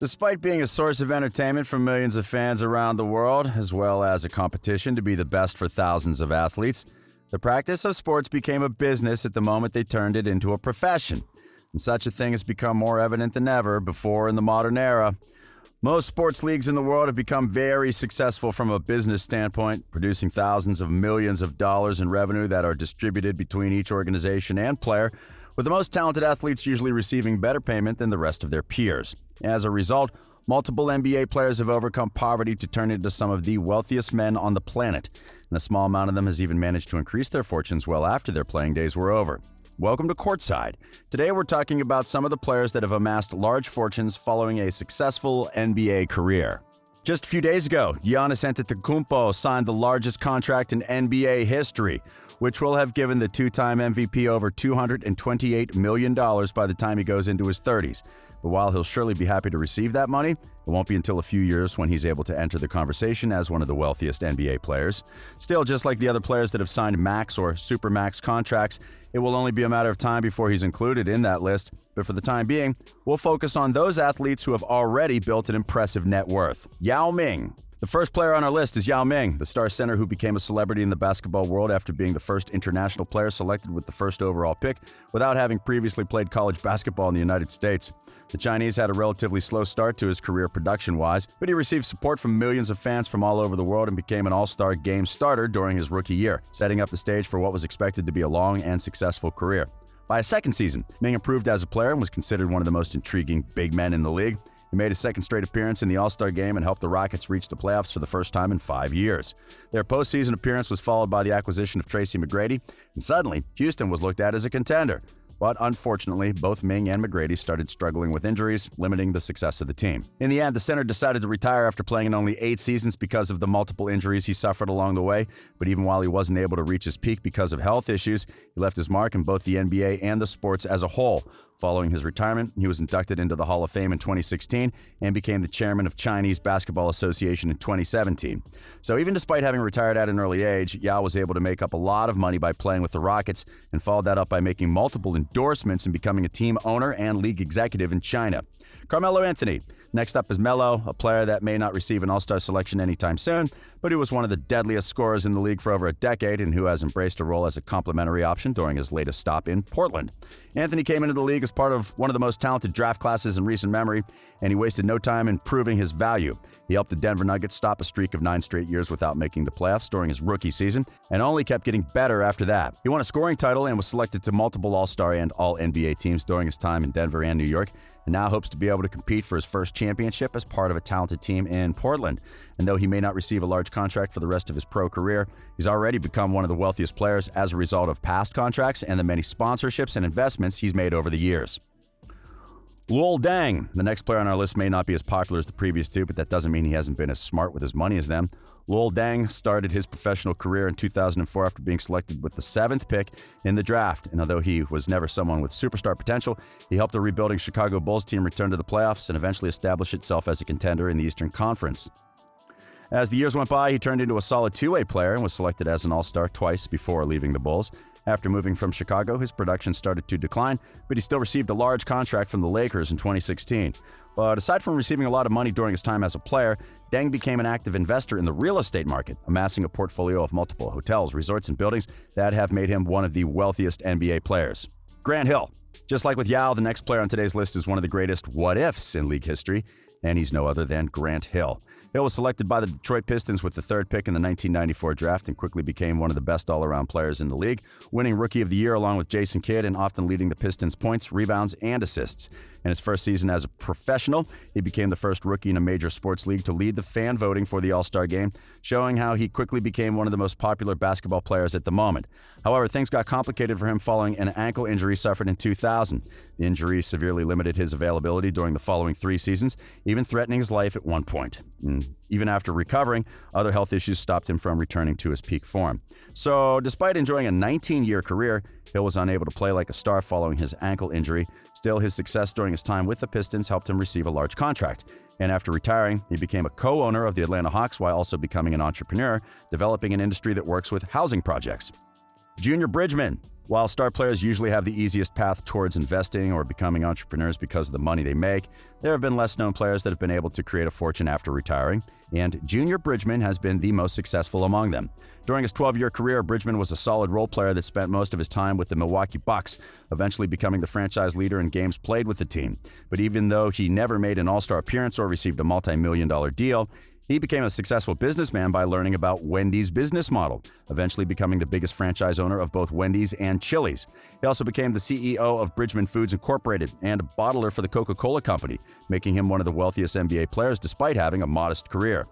Despite being a source of entertainment for millions of fans around the world, as well as a competition to be the best for thousands of athletes, the practice of sports became a business at the moment they turned it into a profession. And such a thing has become more evident than ever before in the modern era. Most sports leagues in the world have become very successful from a business standpoint, producing thousands of millions of dollars in revenue that are distributed between each organization and player, with the most talented athletes usually receiving better payment than the rest of their peers. As a result, multiple NBA players have overcome poverty to turn into some of the wealthiest men on the planet, and a small amount of them has even managed to increase their fortunes well after their playing days were over. Welcome to Courtside. Today we're talking about some of the players that have amassed large fortunes following a successful NBA career. Just a few days ago, Giannis Antetokounmpo signed the largest contract in NBA history, which will have given the two-time MVP over $228 million by the time he goes into his 30s. But while he'll surely be happy to receive that money, it won't be until a few years when he's able to enter the conversation as one of the wealthiest NBA players. Still, just like the other players that have signed max or supermax contracts, it will only be a matter of time before he's included in that list. But for the time being, we'll focus on those athletes who have already built an impressive net worth. Yao Ming. The first player on our list is Yao Ming, the star center who became a celebrity in the basketball world after being the first international player selected with the first overall pick without having previously played college basketball in the United States. The Chinese had a relatively slow start to his career production-wise, but he received support from millions of fans from all over the world and became an all-star game starter during his rookie year, setting up the stage for what was expected to be a long and successful career. By his second season, Ming improved as a player and was considered one of the most intriguing big men in the league. He made his second straight appearance in the All-Star Game and helped the Rockets reach the playoffs for the first time in 5 years. Their postseason appearance was followed by the acquisition of Tracy McGrady, and suddenly, Houston was looked at as a contender. But unfortunately, both Ming and McGrady started struggling with injuries, limiting the success of the team. In the end, the center decided to retire after playing in only 8 seasons because of the multiple injuries he suffered along the way. But even while he wasn't able to reach his peak because of health issues, he left his mark in both the NBA and the sports as a whole. Following his retirement, he was inducted into the Hall of Fame in 2016 and became the chairman of Chinese Basketball Association in 2017. So even despite having retired at an early age, Yao was able to make up a lot of money by playing with the Rockets and followed that up by making multiple endorsements and becoming a team owner and league executive in China. Carmelo Anthony. Next up is Melo, a player that may not receive an All-Star selection anytime soon, but who was one of the deadliest scorers in the league for over a decade and who has embraced a role as a complimentary option during his latest stop in Portland. Anthony came into the league as part of one of the most talented draft classes in recent memory, and he wasted no time in proving his value. He helped the Denver Nuggets stop a streak of 9 straight years without making the playoffs during his rookie season, and only kept getting better after that. He won a scoring title and was selected to multiple All-Star and All-NBA teams during his time in Denver and New York, and now hopes to be able to compete for his first championship as part of a talented team in Portland. And though he may not receive a large contract for the rest of his pro career, he's already become one of the wealthiest players as a result of past contracts and the many sponsorships and investments he's made over the years. Luol Deng. The next player on our list may not be as popular as the previous two, but that doesn't mean he hasn't been as smart with his money as them. Luol Deng started his professional career in 2004 after being selected with the 7th pick in the draft. And although he was never someone with superstar potential, he helped a rebuilding Chicago Bulls team return to the playoffs and eventually establish itself as a contender in the Eastern Conference. As the years went by, he turned into a solid two-way player and was selected as an All-Star twice before leaving the Bulls. After moving from Chicago, his production started to decline, but he still received a large contract from the Lakers in 2016. But aside from receiving a lot of money during his time as a player, Deng became an active investor in the real estate market, amassing a portfolio of multiple hotels, resorts, and buildings that have made him one of the wealthiest NBA players. Grant Hill. Just like with Yao, the next player on today's list is one of the greatest what-ifs in league history, and he's no other than Grant Hill. Hill was selected by the Detroit Pistons with the 3rd pick in the 1994 draft and quickly became one of the best all-around players in the league, winning Rookie of the Year along with Jason Kidd and often leading the Pistons' points, rebounds, and assists. In his first season as a professional, he became the first rookie in a major sports league to lead the fan voting for the All-Star Game, showing how he quickly became one of the most popular basketball players at the moment. However, things got complicated for him following an ankle injury suffered in 2000. The injury severely limited his availability during the following 3 seasons, even threatening his life at one point. Even after recovering, other health issues stopped him from returning to his peak form. So, despite enjoying a 19-year career, Hill was unable to play like a star following his ankle injury. Still, his success during his time with the Pistons helped him receive a large contract. And after retiring, he became a co-owner of the Atlanta Hawks while also becoming an entrepreneur, developing an industry that works with housing projects. Junior Bridgman. While star players usually have the easiest path towards investing or becoming entrepreneurs because of the money they make, there have been less-known players that have been able to create a fortune after retiring, and Junior Bridgman has been the most successful among them. During his 12-year career, Bridgman was a solid role player that spent most of his time with the Milwaukee Bucks, eventually becoming the franchise leader in games played with the team. But even though he never made an All-Star appearance or received a multi-million-dollar deal, he became a successful businessman by learning about Wendy's business model, eventually becoming the biggest franchise owner of both Wendy's and Chili's. He also became the CEO of Bridgman Foods Incorporated and a bottler for the Coca-Cola Company, making him one of the wealthiest NBA players despite having a modest career.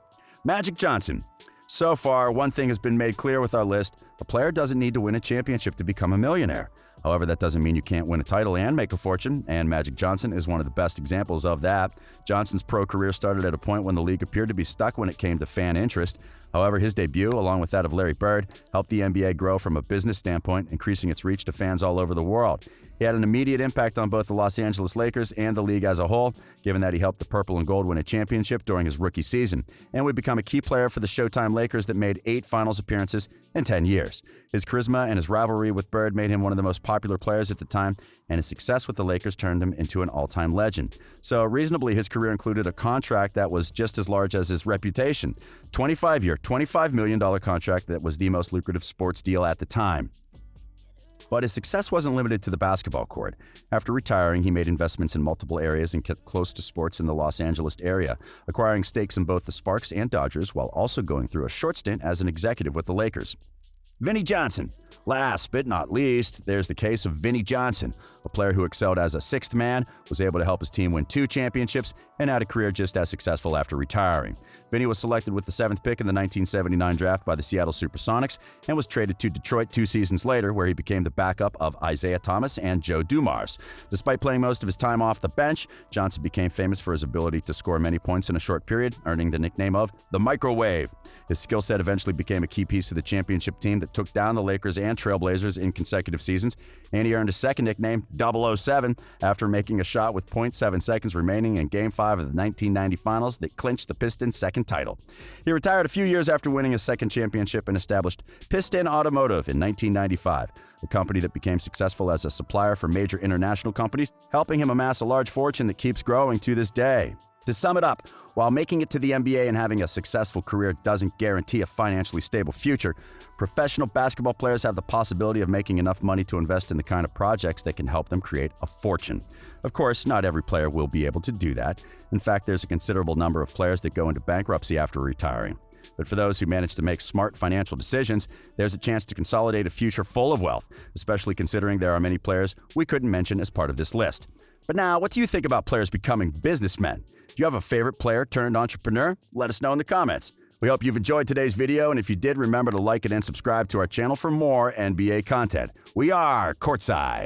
Magic Johnson. So far, one thing has been made clear with our list: a player doesn't need to win a championship to become a millionaire. However, that doesn't mean you can't win a title and make a fortune, and Magic Johnson is one of the best examples of that. Johnson's pro career started at a point when the league appeared to be stuck when it came to fan interest. However, his debut, along with that of Larry Bird, helped the NBA grow from a business standpoint, increasing its reach to fans all over the world. He had an immediate impact on both the Los Angeles Lakers and the league as a whole, given that he helped the Purple and Gold win a championship during his rookie season, and would become a key player for the Showtime Lakers that made 8 finals appearances in 10 years. His charisma and his rivalry with Bird made him one of the most popular players at the time, and his success with the Lakers turned him into an all-time legend. So reasonably, his career included a contract that was just as large as his reputation. 25-year, $25 million contract that was the most lucrative sports deal at the time. But his success wasn't limited to the basketball court. After retiring, he made investments in multiple areas and kept close to sports in the Los Angeles area, acquiring stakes in both the Sparks and Dodgers while also going through a short stint as an executive with the Lakers. Vinnie Johnson. Last but not least, there's the case of Vinnie Johnson, a player who excelled as a sixth man, was able to help his team win 2 championships, and had a career just as successful after retiring. Vinnie was selected with the 7th pick in the 1979 draft by the Seattle Supersonics and was traded to Detroit 2 seasons later, where he became the backup of Isaiah Thomas and Joe Dumars. Despite playing most of his time off the bench, Johnson became famous for his ability to score many points in a short period, earning the nickname of the Microwave. His skill set eventually became a key piece of the championship team that took down the Lakers and Trailblazers in consecutive seasons, and he earned a second nickname, 007, after making a shot with 0.7 seconds remaining in Game 5 of the 1990 Finals that clinched the Pistons' second title. He retired a few years after winning his second championship and established Piston Automotive in 1995, a company that became successful as a supplier for major international companies, helping him amass a large fortune that keeps growing to this day. To sum it up, while making it to the NBA and having a successful career doesn't guarantee a financially stable future, professional basketball players have the possibility of making enough money to invest in the kind of projects that can help them create a fortune. Of course, not every player will be able to do that. In fact, there's a considerable number of players that go into bankruptcy after retiring. But for those who manage to make smart financial decisions, there's a chance to consolidate a future full of wealth, especially considering there are many players we couldn't mention as part of this list. But now, what do you think about players becoming businessmen? Do you have a favorite player turned entrepreneur? Let us know in the comments. We hope you've enjoyed today's video, and if you did, remember to like it and subscribe to our channel for more NBA content. We are Courtside.